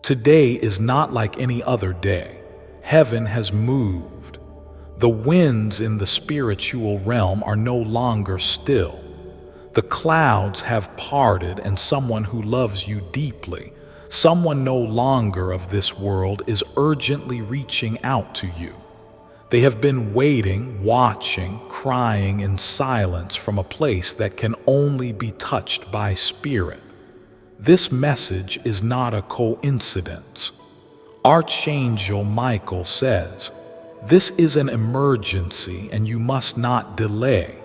Today is not like any other day. Heaven has moved. The winds in the spiritual realm are no longer still. The clouds have parted, and someone who loves you deeply, someone no longer of this world, is urgently reaching out to you. They have been waiting, watching, crying in silence from a place that can only be touched by spirit. This message is not a coincidence. Archangel Michael says, "This is an emergency and you must not delay.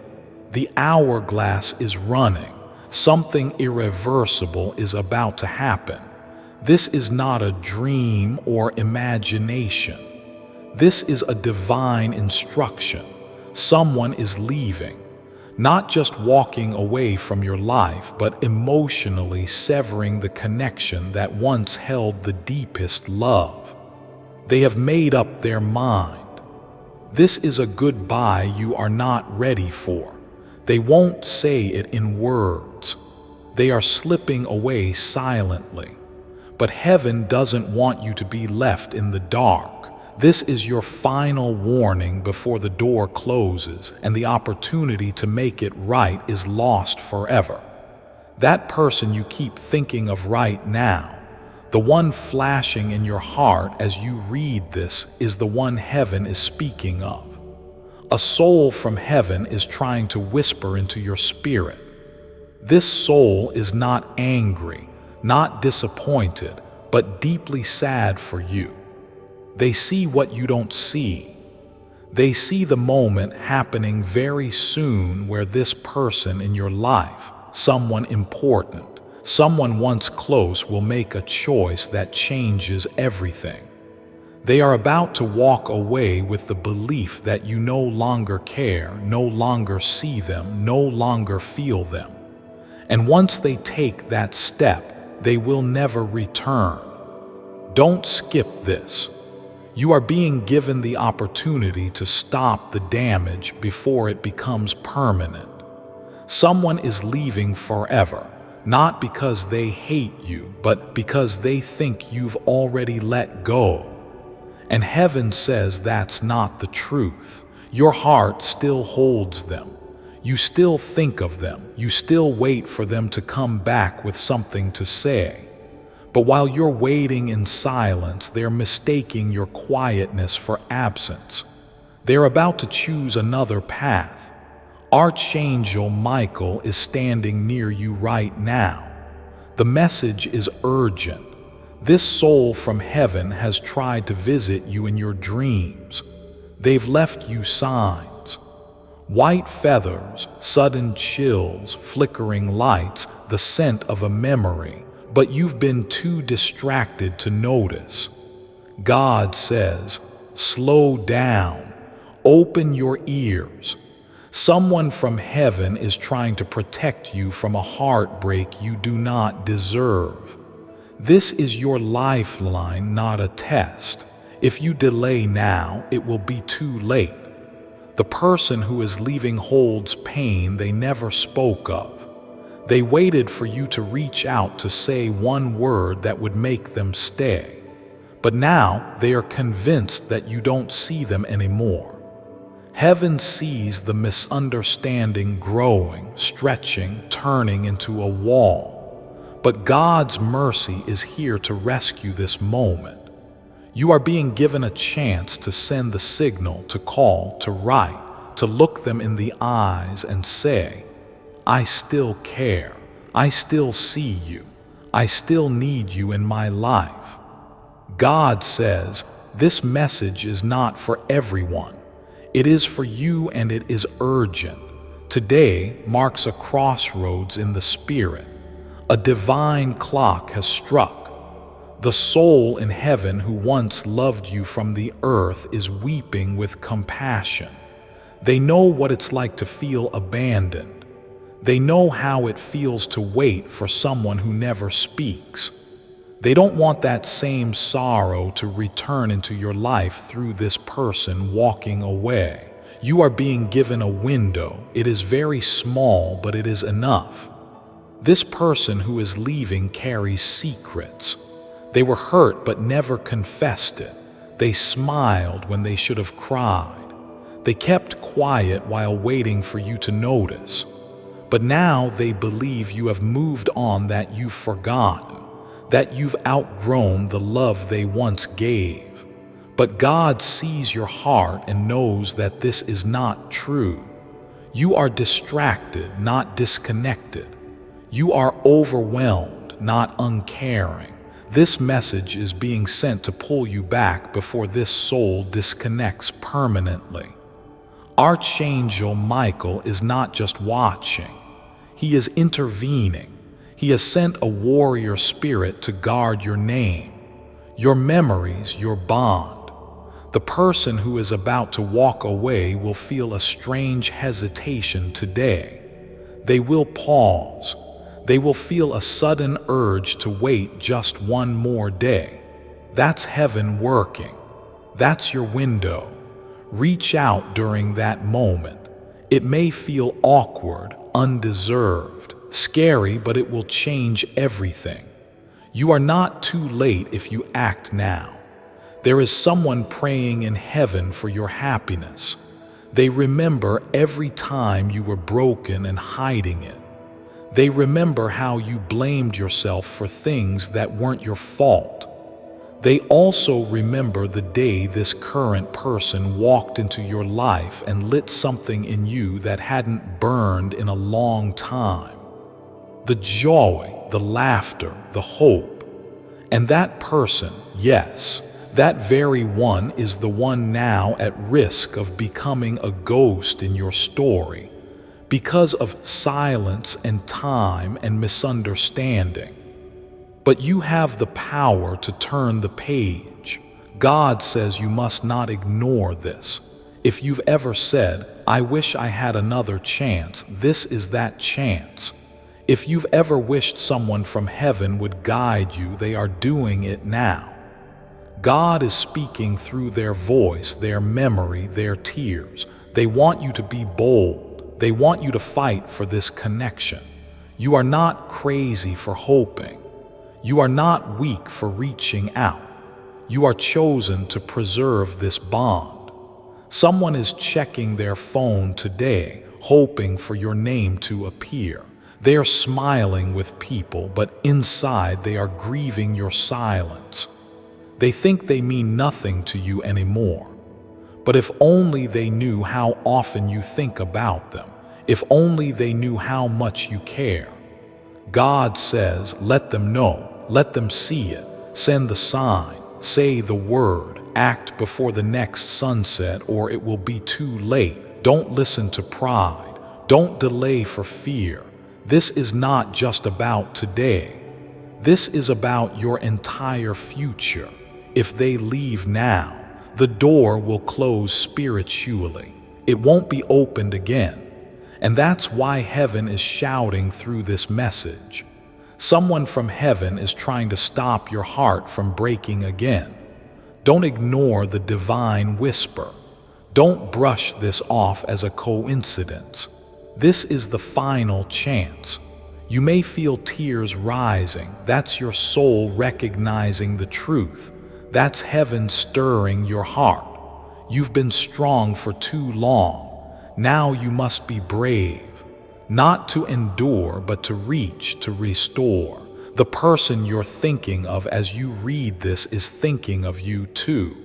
The hourglass is running. Something irreversible is about to happen. This is not a dream or imagination. This is a divine instruction. Someone is leaving. Not just walking away from your life, but emotionally severing the connection that once held the deepest love. They have made up their mind. This is a goodbye you are not ready for. They won't say it in words. They are slipping away silently. But heaven doesn't want you to be left in the dark. This is your final warning before the door closes and the opportunity to make it right is lost forever. That person you keep thinking of right now, the one flashing in your heart as you read this, is the one heaven is speaking of. A soul from heaven is trying to whisper into your spirit. This soul is not angry, not disappointed, but deeply sad for you. They see what you don't see. They see the moment happening very soon where this person in your life, someone important, someone once close, will make a choice that changes everything. They are about to walk away with the belief that you no longer care, no longer see them, no longer feel them. And once they take that step, they will never return. Don't skip this. You are being given the opportunity to stop the damage before it becomes permanent. Someone is leaving forever, not because they hate you, but because they think you've already let go. And heaven says that's not the truth. Your heart still holds them. You still think of them. You still wait for them to come back with something to say. But while you're waiting in silence, they're mistaking your quietness for absence. They're about to choose another path. Archangel Michael is standing near you right now. The message is urgent. This soul from heaven has tried to visit you in your dreams. They've left you signs. White feathers, sudden chills, flickering lights, the scent of a memory. But you've been too distracted to notice. God says, slow down, open your ears. Someone from heaven is trying to protect you from a heartbreak you do not deserve. This is your lifeline, not a test. If you delay now, it will be too late. The person who is leaving holds pain they never spoke of. They waited for you to reach out to say one word that would make them stay. But now they are convinced that you don't see them anymore. Heaven sees the misunderstanding growing, stretching, turning into a wall. But God's mercy is here to rescue this moment. You are being given a chance to send the signal, to call, to write, to look them in the eyes and say, I still care. I still see you. I still need you in my life. God says, this message is not for everyone. It is for you, and it is urgent. Today marks a crossroads in the spirit. A divine clock has struck. The soul in heaven who once loved you from the earth is weeping with compassion. They know what it's like to feel abandoned. They know how it feels to wait for someone who never speaks. They don't want that same sorrow to return into your life through this person walking away. You are being given a window. It is very small, but it is enough. This person who is leaving carries secrets. They were hurt but never confessed it. They smiled when they should have cried. They kept quiet while waiting for you to notice. But now they believe you have moved on, that you've forgotten, that you've outgrown the love they once gave. But God sees your heart and knows that this is not true. You are distracted, not disconnected. You are overwhelmed, not uncaring. This message is being sent to pull you back before this soul disconnects permanently. Archangel Michael is not just watching. He is intervening. He has sent a warrior spirit to guard your name, your memories, your bond. The person who is about to walk away will feel a strange hesitation today. They will pause. They will feel a sudden urge to wait just one more day. That's heaven working. That's your window. Reach out during that moment. It may feel awkward, undeserved, scary, but it will change everything. You are not too late if you act now. There is someone praying in heaven for your happiness. They remember every time you were broken and hiding it. They remember how you blamed yourself for things that weren't your fault. They also remember the day this current person walked into your life and lit something in you that hadn't burned in a long time. The joy, the laughter, the hope. And that person, yes, that very one is the one now at risk of becoming a ghost in your story because of silence and time and misunderstanding. But you have the power to turn the page. God says you must not ignore this. If you've ever said, "I wish I had another chance," this is that chance. If you've ever wished someone from heaven would guide you, they are doing it now. God is speaking through their voice, their memory, their tears. They want you to be bold. They want you to fight for this connection. You are not crazy for hoping. You are not weak for reaching out. You are chosen to preserve this bond. Someone is checking their phone today, hoping for your name to appear. They are smiling with people, but inside they are grieving your silence. They think they mean nothing to you anymore. But if only they knew how often you think about them, if only they knew how much you care. God says, let them know, let them see it, send the sign, say the word, act before the next sunset or it will be too late. Don't listen to pride, don't delay for fear. This is not just about today. This is about your entire future. If they leave now, the door will close spiritually. It won't be opened again. And that's why heaven is shouting through this message. Someone from heaven is trying to stop your heart from breaking again. Don't ignore the divine whisper. Don't brush this off as a coincidence. This is the final chance. You may feel tears rising. That's your soul recognizing the truth. That's heaven stirring your heart. You've been strong for too long. Now you must be brave, not to endure, but to reach, to restore. The person you're thinking of as you read this is thinking of you too.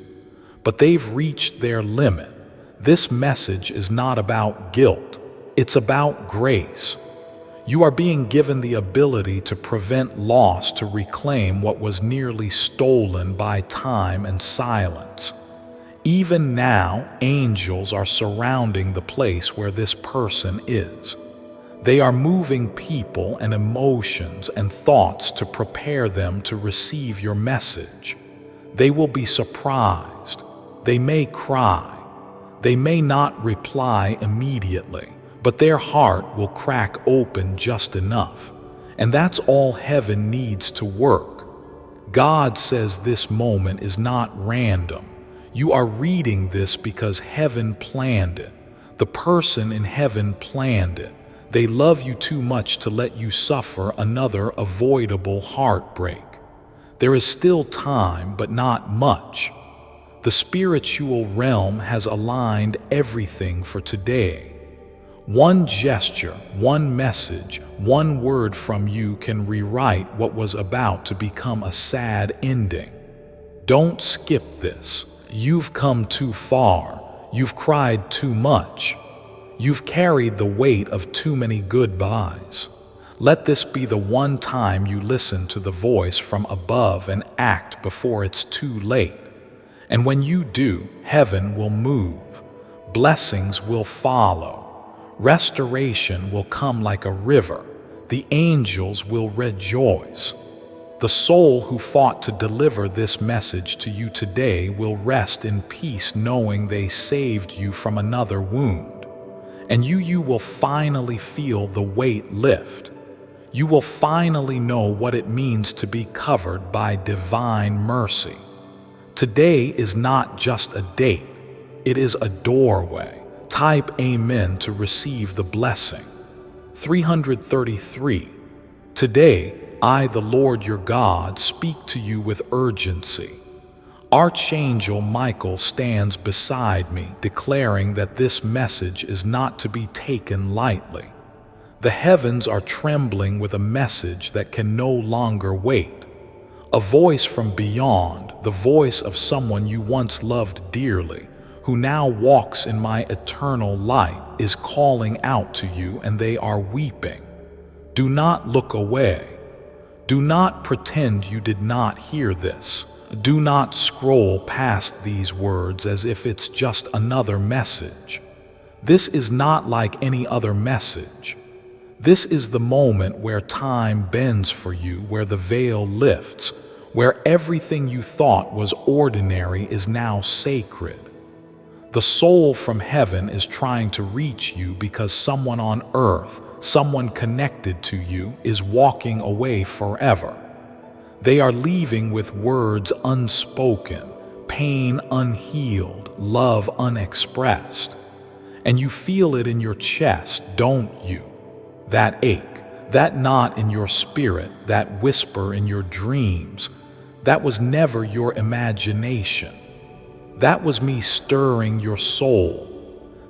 But they've reached their limit. This message is not about guilt. It's about grace. You are being given the ability to prevent loss, to reclaim what was nearly stolen by time and silence. Even now, angels are surrounding the place where this person is. They are moving people and emotions and thoughts to prepare them to receive your message. They will be surprised. They may cry. They may not reply immediately, but their heart will crack open just enough. And that's all heaven needs to work. God says this moment is not random. You are reading this because heaven planned it. The person in heaven planned it. They love you too much to let you suffer another avoidable heartbreak. There is still time, but not much. The spiritual realm has aligned everything for today. One gesture, one message, one word from you can rewrite what was about to become a sad ending. Don't skip this. You've come too far. You've cried too much. You've carried the weight of too many goodbyes. Let this be the one time you listen to the voice from above and act before it's too late. And when you do, heaven will move. Blessings will follow. Restoration will come like a river. The angels will rejoice. The soul who fought to deliver this message to you today will rest in peace knowing they saved you from another wound. And you will finally feel the weight lift. You will finally know what it means to be covered by divine mercy. Today is not just a date, it is a doorway. Type Amen to receive the blessing. 333. Today, I, the Lord your God, speak to you with urgency. Archangel Michael stands beside me, declaring that this message is not to be taken lightly. The heavens are trembling with a message that can no longer wait. A voice from beyond, the voice of someone you once loved dearly, who now walks in my eternal light, is calling out to you, and they are weeping. Do not look away. Do not pretend you did not hear this. Do not scroll past these words as if it's just another message. This is not like any other message. This is the moment where time bends for you, where the veil lifts, where everything you thought was ordinary is now sacred. The soul from heaven is trying to reach you because someone on earth, someone connected to you, is walking away forever. They are leaving with words unspoken, pain unhealed, love unexpressed. And you feel it in your chest, don't you? That ache, that knot in your spirit, that whisper in your dreams, that was never your imagination. That was me stirring your soul.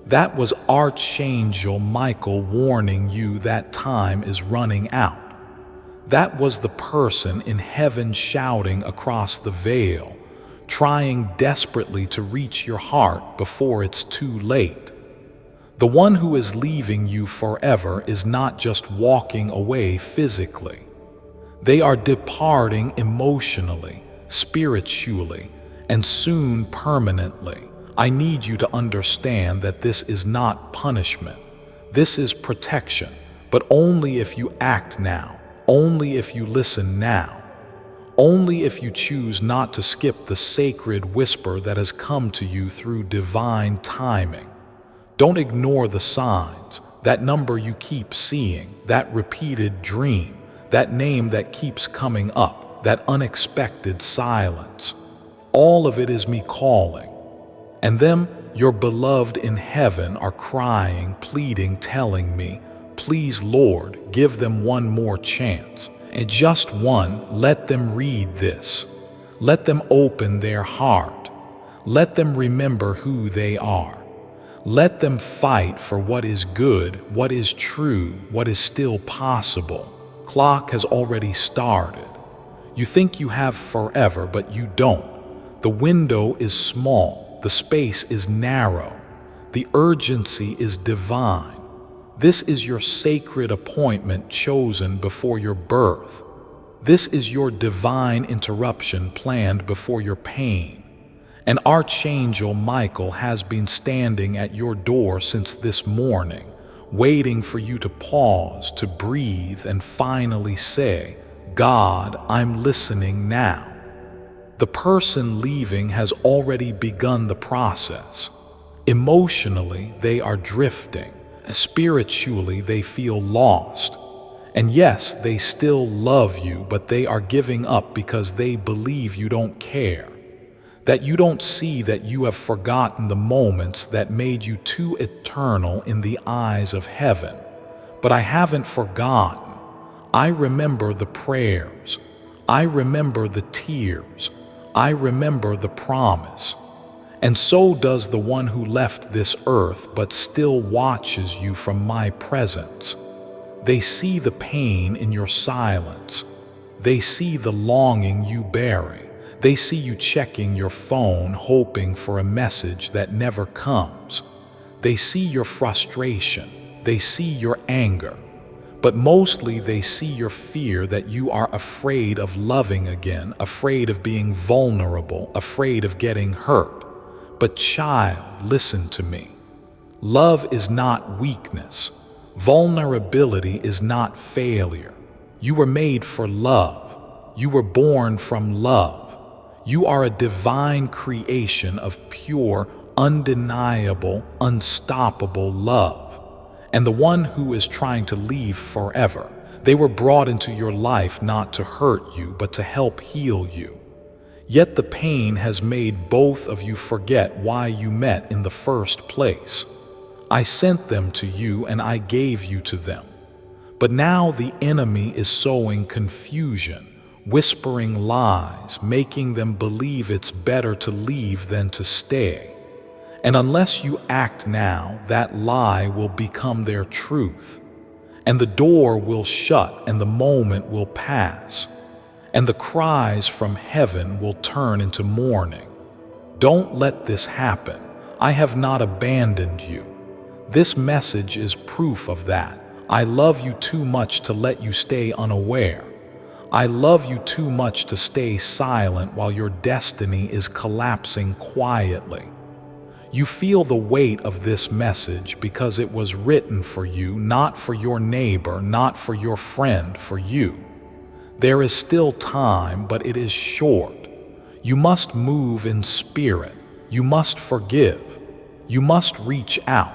That was Archangel Michael warning you that time is running out. That was the person in heaven shouting across the veil, trying desperately to reach your heart before it's too late. The one who is leaving you forever is not just walking away physically. They are departing emotionally, spiritually, and soon permanently. I need you to understand that this is not punishment. This is protection, but only if you act now, only if you listen now, only if you choose not to skip the sacred whisper that has come to you through divine timing. Don't ignore the signs, that number you keep seeing, that repeated dream, that name that keeps coming up, that unexpected silence. All of it is me calling. And them, your beloved in heaven, are crying, pleading, telling me, please, Lord, give them one more chance. And just one, let them read this. Let them open their heart. Let them remember who they are. Let them fight for what is good, what is true, what is still possible. Clock has already started. You think you have forever, but you don't. The window is small, the space is narrow, the urgency is divine. This is your sacred appointment chosen before your birth. This is your divine interruption planned before your pain. And Archangel Michael has been standing at your door since this morning, waiting for you to pause, to breathe, and finally say, God, I'm listening now. The person leaving has already begun the process. Emotionally, they are drifting. Spiritually, they feel lost. And yes, they still love you, but they are giving up because they believe you don't care. That you don't see that you have forgotten the moments that made you too eternal in the eyes of heaven. But I haven't forgotten. I remember the prayers. I remember the tears. I remember the promise. And so does the one who left this earth but still watches you from my presence. They see the pain in your silence. They see the longing you bury. They see you checking your phone, hoping for a message that never comes. They see your frustration. They see your anger. But mostly they see your fear that you are afraid of loving again, afraid of being vulnerable, afraid of getting hurt. But child, listen to me. Love is not weakness. Vulnerability is not failure. You were made for love. You were born from love. You are a divine creation of pure, undeniable, unstoppable love. And the one who is trying to leave forever, they were brought into your life not to hurt you, but to help heal you. Yet the pain has made both of you forget why you met in the first place. I sent them to you and I gave you to them. But now the enemy is sowing confusion, whispering lies, making them believe it's better to leave than to stay. And unless you act now, that lie will become their truth. And the door will shut and the moment will pass. And the cries from heaven will turn into mourning. Don't let this happen. I have not abandoned you. This message is proof of that. I love you too much to let you stay unaware. I love you too much to stay silent while your destiny is collapsing quietly. You feel the weight of this message because it was written for you, not for your neighbor, not for your friend, for you. There is still time, but it is short. You must move in spirit. You must forgive. You must reach out.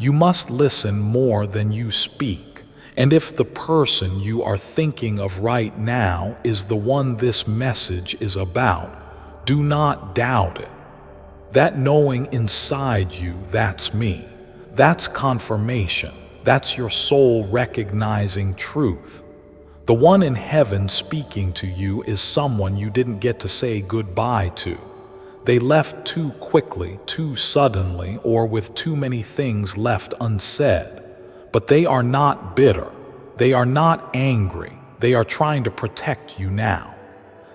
You must listen more than you speak. And if the person you are thinking of right now is the one this message is about, do not doubt it. That knowing inside you, that's me. That's confirmation. That's your soul recognizing truth. The one in heaven speaking to you is someone you didn't get to say goodbye to. They left too quickly, too suddenly, or with too many things left unsaid. But they are not bitter. They are not angry. They are trying to protect you now.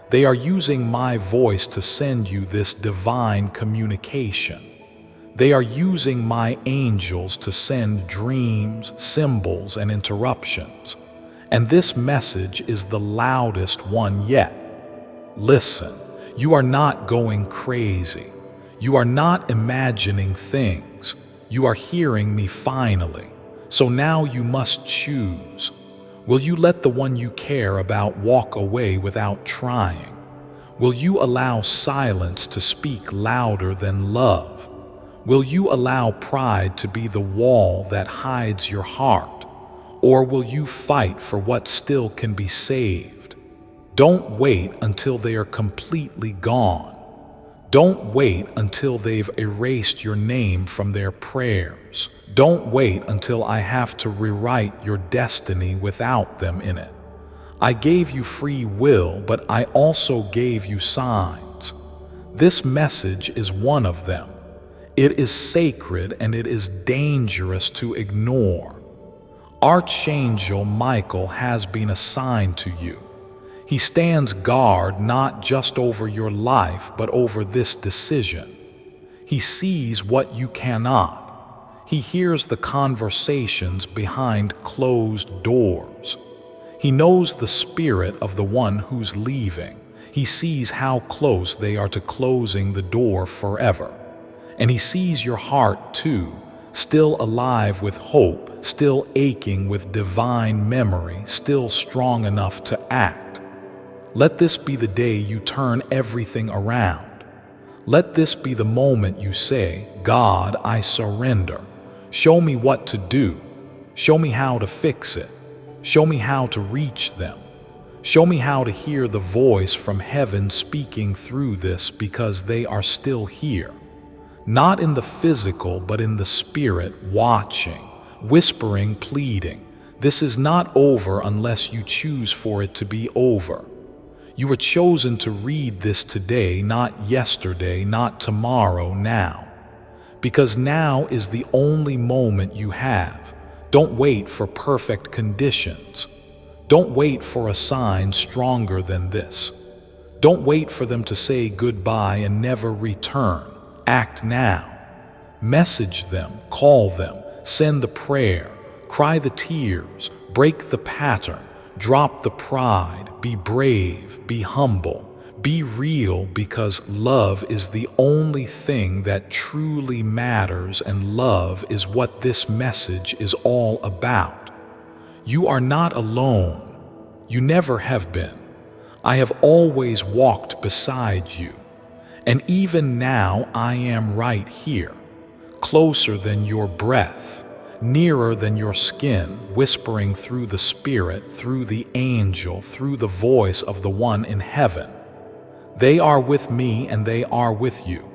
They are using my voice to send you this divine communication. They are using my angels to send dreams, symbols, and interruptions. And this message is the loudest one yet. Listen, you are not going crazy. You are not imagining things. You are hearing me finally. So now you must choose. Will you let the one you care about walk away without trying? Will you allow silence to speak louder than love? Will you allow pride to be the wall that hides your heart? Or will you fight for what still can be saved? Don't wait until they are completely gone. Don't wait until they've erased your name from their prayers. Don't wait until I have to rewrite your destiny without them in it. I gave you free will, but I also gave you signs. This message is one of them. It is sacred and it is dangerous to ignore. Archangel Michael has been assigned to you. He stands guard not just over your life, but over this decision. He sees what you cannot. He hears the conversations behind closed doors. He knows the spirit of the one who's leaving. He sees how close they are to closing the door forever. And he sees your heart too, still alive with hope, still aching with divine memory, still strong enough to act. Let this be the day you turn everything around. Let this be the moment you say, God, I surrender. Show me what to do. Show me how to fix it. Show me how to reach them. Show me how to hear the voice from heaven speaking through this, because they are still here. Not in the physical, but in the spirit, watching, whispering, pleading. This is not over unless you choose for it to be over. You were chosen to read this today, not yesterday, not tomorrow, now. Because now is the only moment you have. Don't wait for perfect conditions. Don't wait for a sign stronger than this. Don't wait for them to say goodbye and never return. Act now. Message them, call them, send the prayer, cry the tears, break the pattern, drop the pride, be brave, be humble, be real, because love is the only thing that truly matters, and love is what this message is all about. You are not alone. You never have been. I have always walked beside you. And even now I am right here, closer than your breath, nearer than your skin, whispering through the Spirit, through the angel, through the voice of the one in heaven. They are with me and they are with you.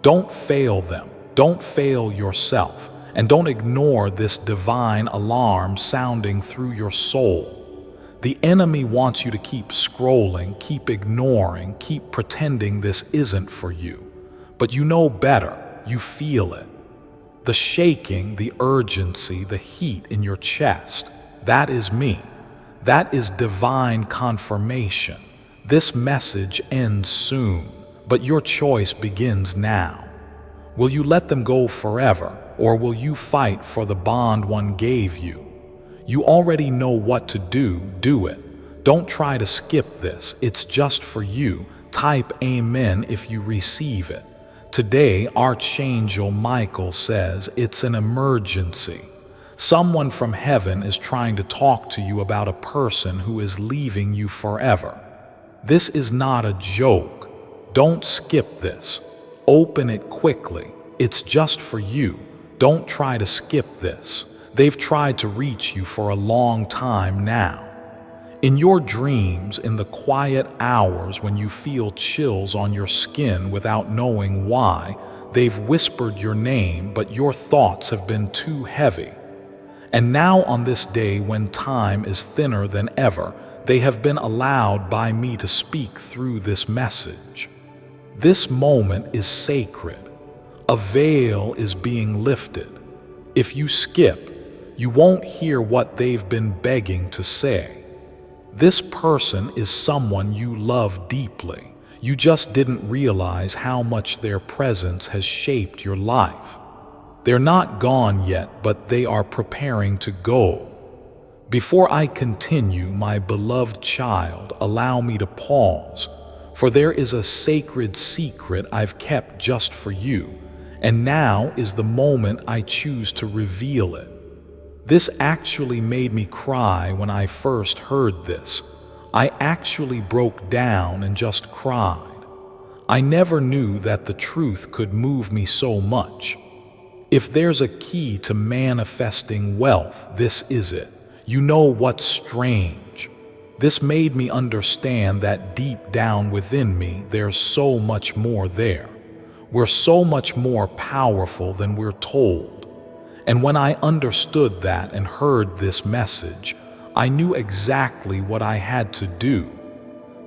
Don't fail them. Don't fail yourself. And don't ignore this divine alarm sounding through your soul. The enemy wants you to keep scrolling, keep ignoring, keep pretending this isn't for you. But you know better. You feel it. The shaking, the urgency, the heat in your chest, that is me. That is divine confirmation. This message ends soon, but your choice begins now. Will you let them go forever, or will you fight for the bond one gave you? You already know what to do, do it. Don't try to skip this, it's just for you. Type Amen if you receive it. Today, Archangel Michael says it's an emergency. Someone from heaven is trying to talk to you about a person who is leaving you forever. This is not a joke. Don't skip this. Open it quickly. It's just for you. Don't try to skip this. They've tried to reach you for a long time now. In your dreams, in the quiet hours when you feel chills on your skin without knowing why, they've whispered your name, but your thoughts have been too heavy. And now on this day when time is thinner than ever, they have been allowed by me to speak through this message. This moment is sacred. A veil is being lifted. If you skip, you won't hear what they've been begging to say. This person is someone you love deeply. You just didn't realize how much their presence has shaped your life. They're not gone yet, but they are preparing to go. Before I continue, my beloved child, allow me to pause, for there is a sacred secret I've kept just for you, and now is the moment I choose to reveal it. This actually made me cry when I first heard this. I actually broke down and just cried. I never knew that the truth could move me so much. If there's a key to manifesting wealth, this is it. You know what's strange? This made me understand that deep down within me, there's so much more there. We're so much more powerful than we're told. And when I understood that and heard this message, I knew exactly what I had to do.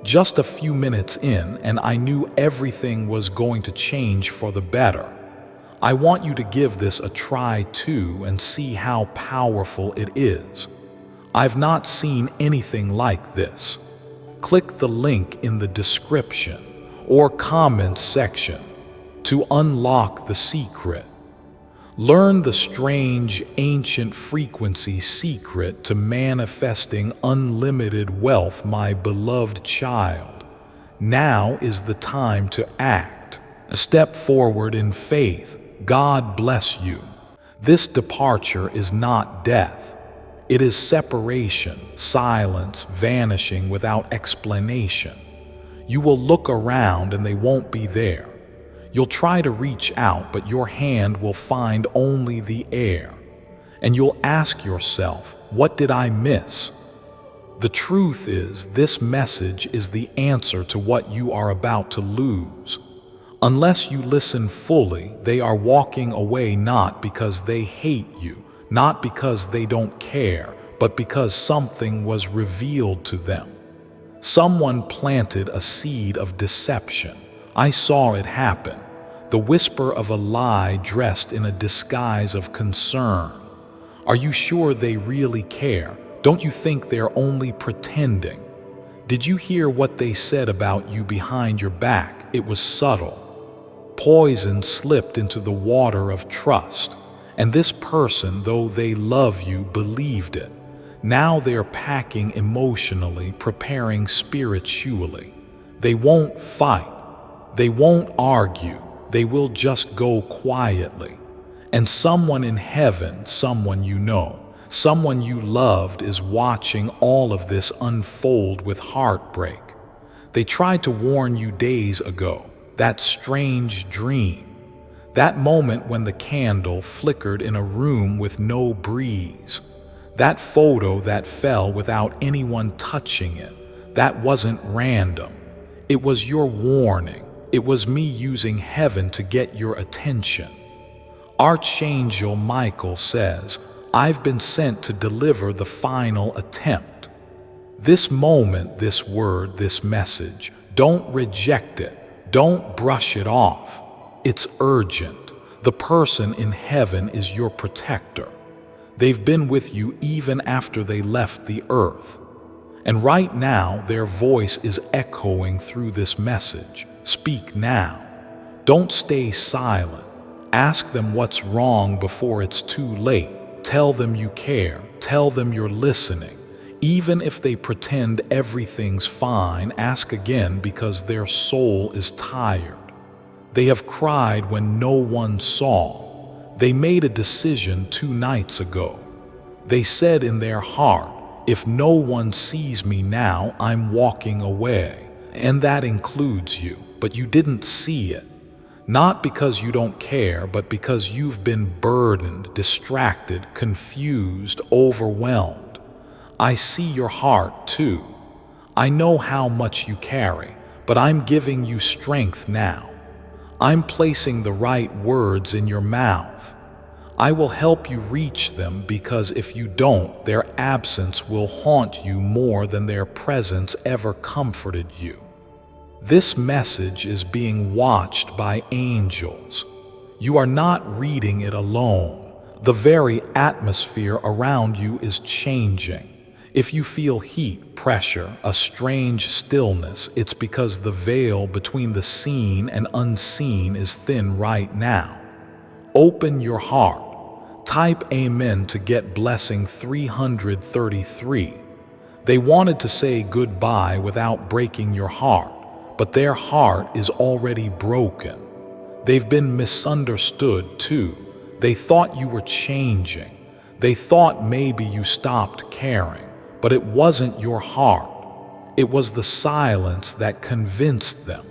Just a few minutes in, and I knew everything was going to change for the better. I want you to give this a try too and see how powerful it is. I've not seen anything like this. Click the link in the description or comment section to unlock the secret. Learn the strange ancient frequency secret to manifesting unlimited wealth, my beloved child. Now is the time to act. Step forward in faith. God bless you. This departure is not death. It is separation, silence, vanishing without explanation. You will look around and they won't be there. You'll try to reach out, but your hand will find only the air. And you'll ask yourself, what did I miss? The truth is, this message is the answer to what you are about to lose. Unless you listen fully, they are walking away not because they hate you, not because they don't care, but because something was revealed to them. Someone planted a seed of deception. I saw it happen. The whisper of a lie dressed in a disguise of concern. Are you sure they really care? Don't you think they're only pretending? Did you hear what they said about you behind your back? It was subtle. Poison slipped into the water of trust. And this person, though they love you, believed it. Now they're packing emotionally, preparing spiritually. They won't fight. They won't argue. They will just go quietly. And someone in heaven, someone you know, someone you loved is watching all of this unfold with heartbreak. They tried to warn you days ago, that strange dream, that moment when the candle flickered in a room with no breeze, that photo that fell without anyone touching it. That wasn't random. It was your warning. It was me using heaven to get your attention. Archangel Michael says, I've been sent to deliver the final attempt. This moment, this word, this message, don't reject it. Don't brush it off. It's urgent. The person in heaven is your protector. They've been with you even after they left the earth. And right now, their voice is echoing through this message. Speak now. Don't stay silent. Ask them what's wrong before it's too late. Tell them you care. Tell them you're listening. Even if they pretend everything's fine, ask again because their soul is tired. They have cried when no one saw. They made a decision 2 nights ago. They said in their heart, if no one sees me now, I'm walking away. And that includes you, but you didn't see it. Not because you don't care, but because you've been burdened, distracted, confused, overwhelmed. I see your heart too. I know how much you carry, but I'm giving you strength now. I'm placing the right words in your mouth. I will help you reach them because if you don't, their absence will haunt you more than their presence ever comforted you. This message is being watched by angels. You are not reading it alone. The very atmosphere around you is changing. If you feel heat, pressure, a strange stillness, it's because the veil between the seen and unseen is thin right now. Open your heart. Type Amen to get blessing 333. They wanted to say goodbye without breaking your heart, but their heart is already broken. They've been misunderstood too. They thought you were changing. They thought maybe you stopped caring, but it wasn't your heart. It was the silence that convinced them.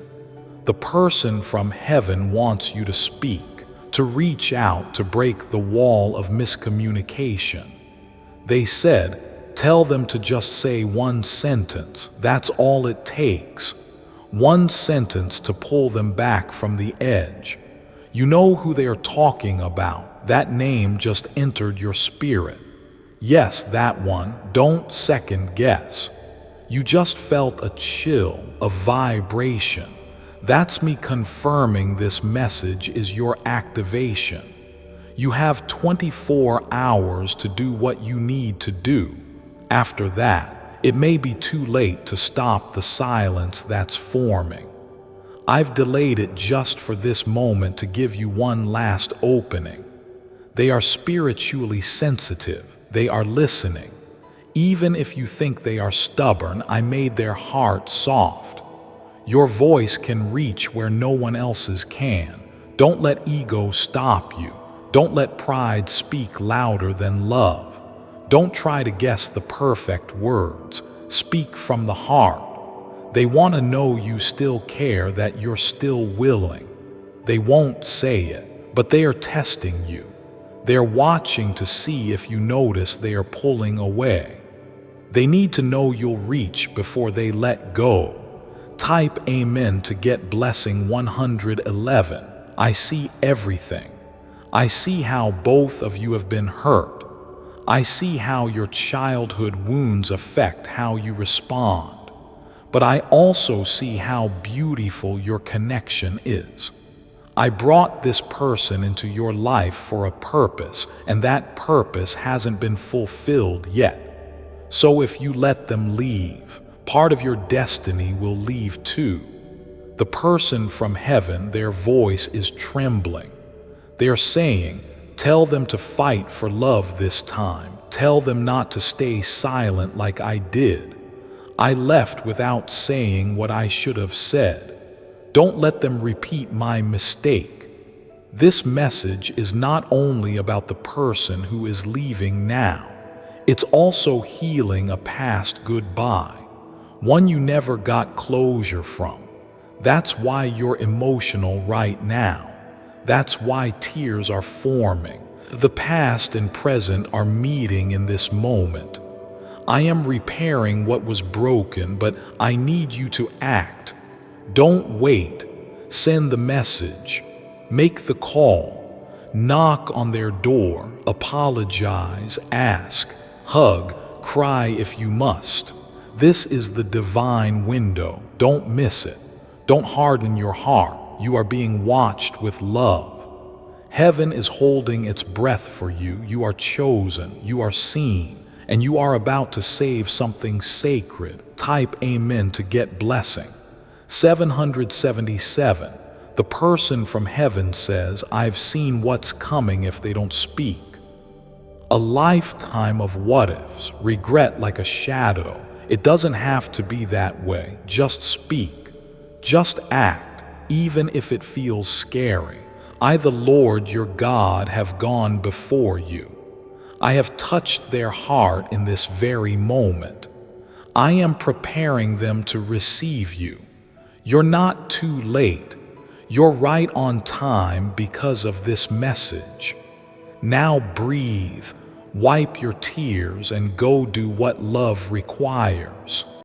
The person from heaven wants you to speak, to reach out, to break the wall of miscommunication. They said, tell them to just say one sentence. That's all it takes. One sentence to pull them back from the edge. You know who they are talking about. That name just entered your spirit. Yes, that one. Don't second guess. You just felt a chill, a vibration. That's me confirming this message is your activation. You have 24 hours to do what you need to do. After that, it may be too late to stop the silence that's forming. I've delayed it just for this moment to give you one last opening. They are spiritually sensitive. They are listening. Even if you think they are stubborn, I made their heart soft. Your voice can reach where no one else's can. Don't let ego stop you. Don't let pride speak louder than love. Don't try to guess the perfect words. Speak from the heart. They want to know you still care, that you're still willing. They won't say it, but they are testing you. They're watching to see if you notice they are pulling away. They need to know you'll reach before they let go. Type Amen to get blessing 111. I see everything. I see how both of you have been hurt. I see how your childhood wounds affect how you respond. but I also see how beautiful your connection is. I brought this person into your life for a purpose, and that purpose hasn't been fulfilled yet. So if you let them leave, part of your destiny will leave too. The person from heaven, their voice is trembling. They're saying, tell them to fight for love this time. Tell them not to stay silent like I did. I left without saying what I should have said. Don't let them repeat my mistake. This message is not only about the person who is leaving now. It's also healing a past goodbye, one you never got closure from. That's why you're emotional right now. That's why tears are forming. The past and present are meeting in this moment. I am repairing what was broken, but I need you to act. Don't wait. Send the message. Make the call. Knock on their door. Apologize. Ask. Hug. Cry if you must. This is the divine window. Don't miss it. Don't harden your heart. You are being watched with love. Heaven is holding its breath for you. You are chosen. You are seen. And you are about to save something sacred. Type amen to get blessing. 777. The person from heaven says, I've seen what's coming if they don't speak. A lifetime of what-ifs, regret like a shadow. It doesn't have to be that way. Just speak. Just act, even if it feels scary. I, the Lord your God, have gone before you. I have touched their heart in this very moment. I am preparing them to receive you. You're not too late. You're right on time because of this message. Now breathe, wipe your tears, and go do what love requires.